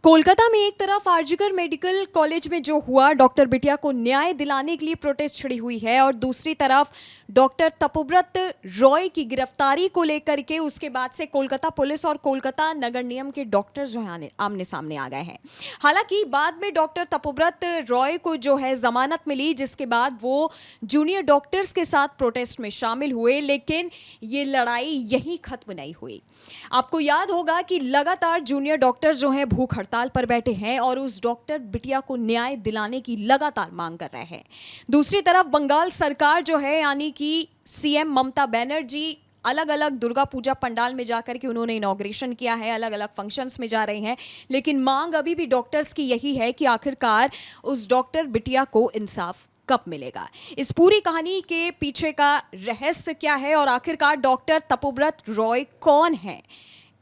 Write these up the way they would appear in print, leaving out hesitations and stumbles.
कोलकाता में एक तरफ आरजीकर मेडिकल कॉलेज में जो हुआ, डॉक्टर बिटिया को न्याय दिलाने के लिए प्रोटेस्ट छिड़ी हुई है, और दूसरी तरफ डॉक्टर तपोव्रत रॉय की गिरफ्तारी को लेकर के उसके बाद से कोलकाता पुलिस और कोलकाता नगर निगम के डॉक्टर जो है आमने सामने आ गए हैं। हालांकि बाद में डॉक्टर तपोव्रत रॉय को जो है जमानत मिली, जिसके बाद वो जूनियर डॉक्टर्स के साथ प्रोटेस्ट में शामिल हुए, लेकिन ये लड़ाई यहीं खत्म नहीं हुई। आपको याद होगा कि लगातार जूनियर डॉक्टर जो हैं भूख हड़ताल पर बैठे हैं और उस डॉक्टर बिटिया को न्याय दिलाने की लगातार मांग कर रहे हैं। दूसरी तरफ बंगाल सरकार जो है, यानी कि सीएम ममता बनर्जी अलग अलग दुर्गा पूजा पंडाल में जाकर के उन्होंने इनॉग्रेशन किया है, अलग अलग फंक्शंस में जा रहे हैं, लेकिन मांग अभी भी डॉक्टर्स की यही है कि आखिरकार उस डॉक्टर बिटिया को इंसाफ कब मिलेगा। इस पूरी कहानी के पीछे का रहस्य क्या है और आखिरकार डॉक्टर तपोव्रत रॉय कौन है,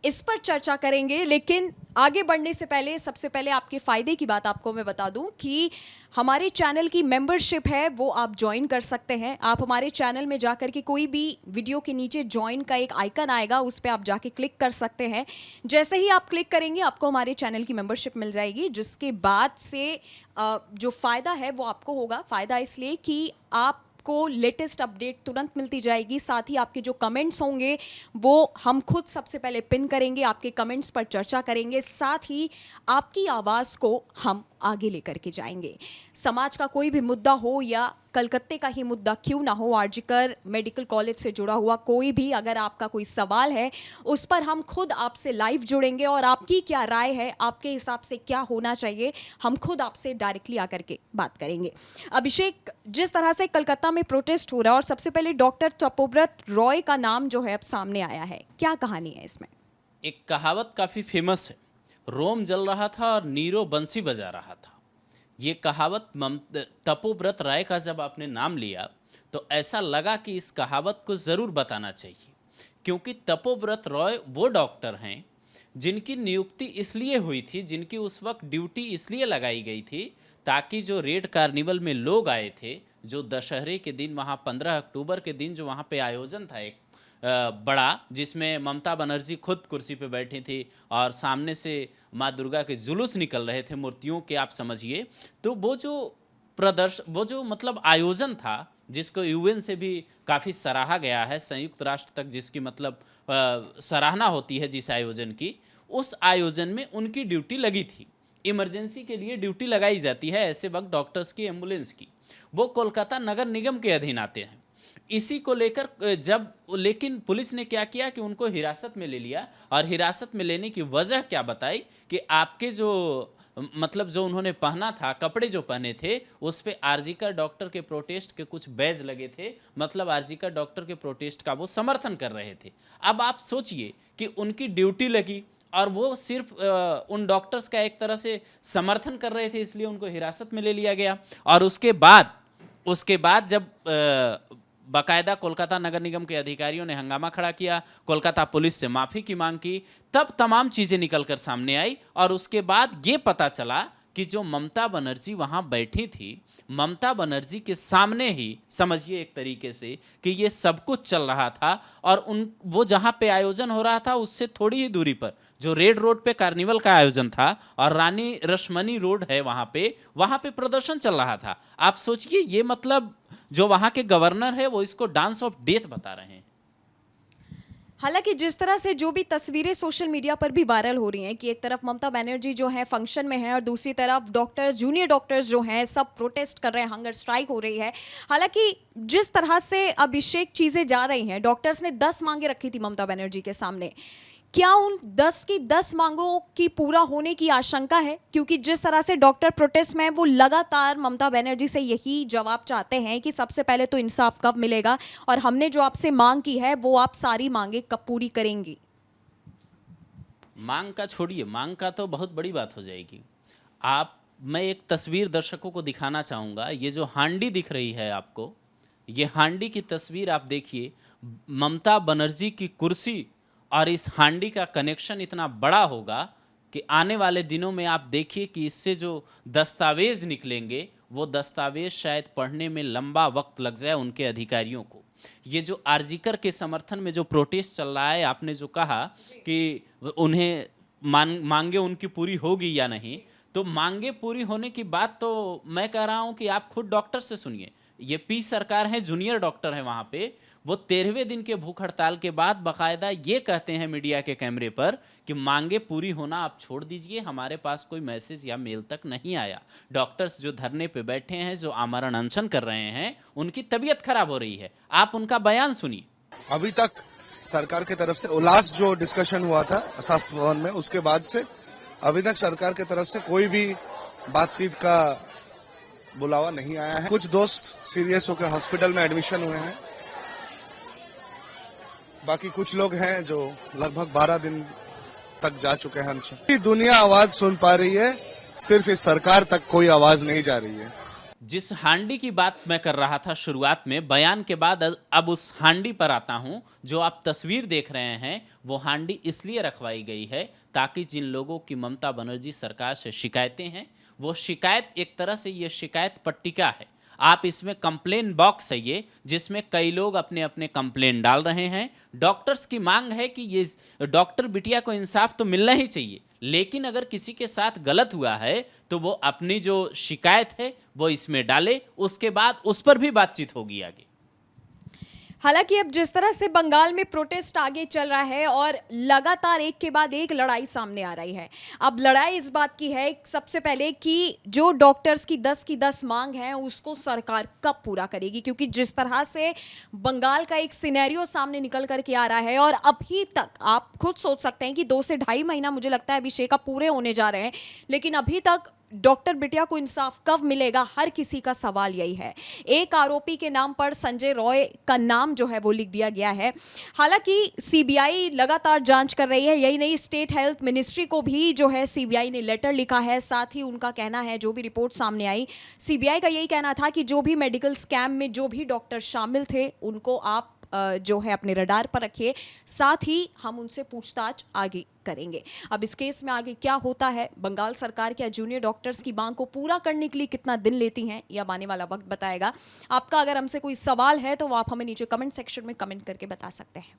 इस पर चर्चा करेंगे। लेकिन आगे बढ़ने से पहले सबसे पहले आपके फ़ायदे की बात आपको मैं बता दूं कि हमारे चैनल की मेंबरशिप है, वो आप ज्वाइन कर सकते हैं। आप हमारे चैनल में जाकर के कोई भी वीडियो के नीचे ज्वाइन का एक आइकन आएगा, उस पर आप जाके क्लिक कर सकते हैं। जैसे ही आप क्लिक करेंगे आपको हमारे चैनल की मेंबरशिप मिल जाएगी, जिसके बाद से जो फ़ायदा है वो आपको होगा। फ़ायदा इसलिए कि आप को लेटेस्ट अपडेट तुरंत मिलती जाएगी, साथ ही आपके जो कमेंट्स होंगे वो हम खुद सबसे पहले पिन करेंगे, आपके कमेंट्स पर चर्चा करेंगे, साथ ही आपकी आवाज़ को हम आगे लेकर के जाएंगे। समाज का कोई भी मुद्दा हो या कलकत्ते का ही मुद्दा क्यों ना हो, आरजीकर मेडिकल कॉलेज से जुड़ा हुआ कोई भी अगर आपका कोई सवाल है उस पर हम खुद आपसे लाइव जुड़ेंगे और आपकी क्या राय है, आपके हिसाब से क्या होना चाहिए, हम खुद आपसे डायरेक्टली आकर के बात करेंगे। अभिषेक, जिस तरह से कलकत्ता में प्रोटेस्ट हो रहा है और सबसे पहले डॉक्टर तपोव्रत रॉय का नाम जो है अब सामने आया है, क्या कहानी है इसमें? एक कहावत काफ़ी फेमस है, रोम जल रहा था और नीरो बंसी बजा रहा था। ये कहावत तपोव्रत राय का जब आपने नाम लिया तो ऐसा लगा कि इस कहावत को ज़रूर बताना चाहिए, क्योंकि तपोव्रत रॉय वो डॉक्टर हैं जिनकी नियुक्ति इसलिए हुई थी, जिनकी उस वक्त ड्यूटी इसलिए लगाई गई थी ताकि जो रेड कार्निवल में लोग आए थे, जो दशहरे के दिन वहाँ 15 अक्टूबर के दिन जो वहाँ पे आयोजन था एक बड़ा, जिसमें ममता बनर्जी खुद कुर्सी पे बैठी थी और सामने से माँ दुर्गा के जुलूस निकल रहे थे मूर्तियों के, आप समझिए। तो वो जो मतलब आयोजन था, जिसको यूएन से भी काफ़ी सराहा गया है, संयुक्त राष्ट्र तक जिसकी मतलब सराहना होती है जिस आयोजन की, उस आयोजन में उनकी ड्यूटी लगी थी। इमरजेंसी के लिए ड्यूटी लगाई जाती है ऐसे वक्त डॉक्टर्स की, एम्बुलेंस की। वो कोलकाता नगर निगम के अधीन आते हैं। इसी को लेकर लेकिन पुलिस ने क्या किया कि उनको हिरासत में ले लिया, और हिरासत में लेने की वजह क्या बताई कि आपके जो मतलब जो उन्होंने पहना था, कपड़े जो पहने थे, उस पे आरजीकर डॉक्टर के प्रोटेस्ट के कुछ बैज लगे थे, मतलब आरजीकर डॉक्टर के प्रोटेस्ट का वो समर्थन कर रहे थे। अब आप सोचिए कि उनकी ड्यूटी लगी और वो सिर्फ उन डॉक्टर्स का एक तरह से समर्थन कर रहे थे, इसलिए उनको हिरासत में ले लिया गया। और उसके बाद जब बाकायदा कोलकाता नगर निगम के अधिकारियों ने हंगामा खड़ा किया, कोलकाता पुलिस से माफ़ी की मांग की, तब तमाम चीज़ें निकलकर सामने आई। और उसके बाद ये पता चला कि जो ममता बनर्जी वहाँ बैठी थी, ममता बनर्जी के सामने ही समझिए एक तरीके से कि ये सब कुछ चल रहा था। और वो जहाँ पे आयोजन हो रहा था उससे थोड़ी ही दूरी पर जो रेड रोड पे कार्निवल का आयोजन था और रानी रश्मनी रोड है, वहाँ पे प्रदर्शन चल रहा था। आप सोचिए, ये मतलब जो वहाँ के गवर्नर है वो इसको डांस ऑफ डेथ बता रहे हैं। हालांकि जिस तरह से जो भी तस्वीरें सोशल मीडिया पर भी वायरल हो रही हैं कि एक तरफ ममता बनर्जी जो है फंक्शन में है और दूसरी तरफ डॉक्टर्स, जूनियर डॉक्टर्स जो हैं सब प्रोटेस्ट कर रहे हैं, हंगर स्ट्राइक हो रही है। हालांकि जिस तरह से अभिषेक चीज़ें जा रही हैं, डॉक्टर्स ने 10 मांगे रखी थी ममता बनर्जी के सामने, क्या उन 10 की 10 मांगों की पूरा होने की आशंका है? क्योंकि जिस तरह से डॉक्टर प्रोटेस्ट में वो लगातार ममता बनर्जी से यही जवाब चाहते हैं कि सबसे पहले तो इंसाफ कब मिलेगा और हमने जो आपसे मांग की है वो आप सारी मांगे कब पूरी करेंगी? मांग का छोड़िए, मांग का तो बहुत बड़ी बात हो जाएगी। मैं एक तस्वीर दर्शकों को दिखाना चाहूँगा। ये जो हांडी दिख रही है आपको, ये हांडी की तस्वीर आप देखिए। ममता बनर्जी की कुर्सी और इस हांडी का कनेक्शन इतना बड़ा होगा कि आने वाले दिनों में आप देखिए कि इससे जो दस्तावेज निकलेंगे, वो दस्तावेज शायद पढ़ने में लंबा वक्त लग जाए उनके अधिकारियों को। ये जो आरजीकर के समर्थन में जो प्रोटेस्ट चल रहा है, आपने जो कहा कि उन्हें मांगे उनकी पूरी होगी या नहीं। तो मांगे पूरी होने की बात तो मैं कह रहा हूं कि आप खुद डॉक्टर से सुनिए। ये पी सरकार है, जूनियर डॉक्टर है वहां पे, वो 13वें दिन के भूख हड़ताल के बाद बकायदा ये कहते हैं मीडिया के कैमरे पर कि मांगे पूरी होना आप छोड़ दीजिए, हमारे पास कोई मैसेज या मेल तक नहीं आया। डॉक्टर्स जो धरने पे बैठे हैं, जो आमरण अनशन कर रहे हैं, उनकी तबीयत खराब हो रही है। आप उनका बयान सुनिए। अभी तक सरकार की तरफ से लास्ट जो डिस्कशन हुआ था स्वास्थ्य भवन में, उसके बाद से अभी तक सरकार की तरफ से कोई भी बातचीत का बुलावा नहीं आया है। कुछ दोस्त सीरियस होकर हॉस्पिटल में एडमिशन हुए हैं, बाकी कुछ लोग हैं जो लगभग 12 दिन तक जा चुके हैं। पूरी दुनिया आवाज सुन पा रही है, सिर्फ इस सरकार तक कोई आवाज नहीं जा रही है। जिस हांडी की बात मैं कर रहा था शुरुआत में, बयान के बाद अब उस हांडी पर आता हूं। जो आप तस्वीर देख रहे हैं, वो हांडी इसलिए रखवाई गई है ताकि जिन लोगों की ममता बनर्जी सरकार से शिकायतें हैं, वो शिकायत एक तरह से ये शिकायत पट्टिका है। आप इसमें कंप्लेन बॉक्स है ये, जिसमें कई लोग अपने अपने कंप्लेन डाल रहे हैं। डॉक्टर्स की मांग है कि ये डॉक्टर बिटिया को इंसाफ तो मिलना ही चाहिए, लेकिन अगर किसी के साथ गलत हुआ है तो वो अपनी जो शिकायत है वो इसमें डाले, उसके बाद उस पर भी बातचीत होगी आगे। हालांकि अब जिस तरह से बंगाल में प्रोटेस्ट आगे चल रहा है और लगातार एक के बाद एक लड़ाई सामने आ रही है, अब लड़ाई इस बात की है सबसे पहले कि जो डॉक्टर्स की 10 मांग है उसको सरकार कब पूरा करेगी, क्योंकि जिस तरह से बंगाल का एक सिनेरियो सामने निकल करके आ रहा है और अभी तक आप खुद सोच सकते हैं कि 2 से ढाई महीना मुझे लगता है अभिषेक का पूरे होने जा रहे हैं, लेकिन अभी तक डॉक्टर बिटिया को इंसाफ कब मिलेगा, हर किसी का सवाल यही है। एक आरोपी के नाम पर संजय रॉय का नाम जो है वो लिख दिया गया है। हालांकि सीबीआई लगातार जांच कर रही है, यही नहीं स्टेट हेल्थ मिनिस्ट्री को भी जो है सीबीआई ने लेटर लिखा है। साथ ही उनका कहना है, जो भी रिपोर्ट सामने आई, सीबीआई का यही कहना था कि जो भी मेडिकल स्कैम में जो भी डॉक्टर शामिल थे उनको आप जो है अपने रडार पर रखिए, साथ ही हम उनसे पूछताछ आगे करेंगे। अब इस केस में आगे क्या होता है, बंगाल सरकार क्या जूनियर डॉक्टर्स की मांग को पूरा करने के लिए कितना दिन लेती हैं, यह आने वाला वक्त बताएगा। आपका अगर हमसे कोई सवाल है तो वो आप हमें नीचे कमेंट सेक्शन में कमेंट करके बता सकते हैं।